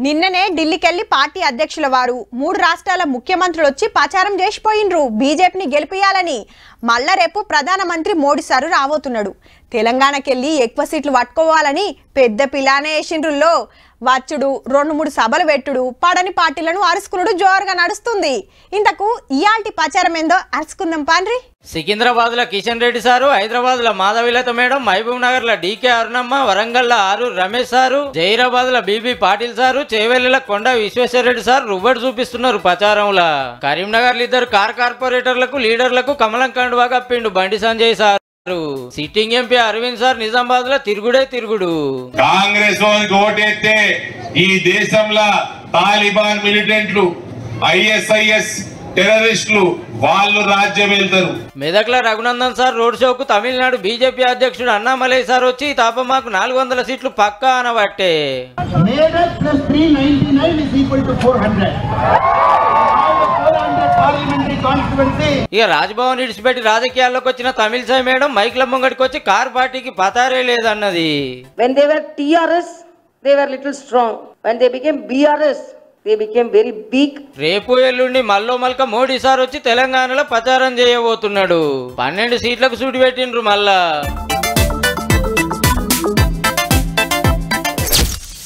నిన్ననే ఢిల్లీకెళ్లి పార్టీ అధ్యక్షుల వారు 3 రాష్ట్రాల ముఖ్యమంత్రులు వచ్చి ప్రచారం చేసిపోయినరు బీజేపీని గెలిపియాలని. మళ్ళా రేపు ప్రధానమంత్రి మోడీ సారు రాబోతున్నాడు. తెలంగాణకెళ్లి ఎక్కువ సీట్లు పట్టుకోవాలని పెద్ద పిలానే వేసిండ్రుల్లో. వచ్చుడు 2-3 సభలు పెట్టుడు, పడని పార్టీలను అరుసుకునుడు జోరుగా నడుస్తుంది. ఇంతకు ఇయాల్టి ప్రచారం ఏందో అరుసుకుందాం పాండ్రి. సికింద్రాబాద్ లో కిషన్ రెడ్డి సారు, హైదరాబాద్ లో మాధవిలత మేడం, మహబూబ్ నగర్ లో డీకే అరుణమ్మ, వరంగల్ లో ఆరూరు రమేష్ సారు, జైరాబాద్ లో బీబీ పాటిల్ సారు, చేవెళ్ల కొండ విశ్వేశ్వర రెడ్డి సార్ రువ్వడు చూపిస్తున్నారు ప్రచారంలో. కరీంనగర్ లో 2 కార్పొరేటర్లకు లీడర్లకు కమలం కండువా కప్పిండు Bandi Sanjay sir. Sitting MP Arvind sir Nizamabad లో తిరుగుడే తిరుగుడు. కాంగ్రెస్ ఓటేస్తే ఈ దేశంలో తాలిబాన్ మిలిటెంట్లు, ఐఎస్ఐఎస్ టెర్రరిస్టులు వాళ్ళు రాజ్యం వెళ్తారు. మెదక్ల Raghunandan sir road షోకు Tamil Nadu BJP అధ్యక్షుడు అన్నామలై సార్ వచ్చి తాప మాకు 400 సీట్లు పక్కా అనబట్టే. ఇక రాజ్భవన్ ఇడిచిపెట్టి రాజకీయాల్లోకి వచ్చిన తమిళసాయి మేడం మైక్ల ముంగడికి వచ్చి కార్ పార్టీకి పతారే లేదన్నది. When they were TRS, they were little strong. When they became BRS, they became very big. రేపు ఎల్లుండి మల్లో మల్క మోడీ సార్ వచ్చి తెలంగాణలో ప్రచారం చేయబోతున్నాడు. 12 సీట్లకు సూటి పెట్టిండ్రు మళ్ళా.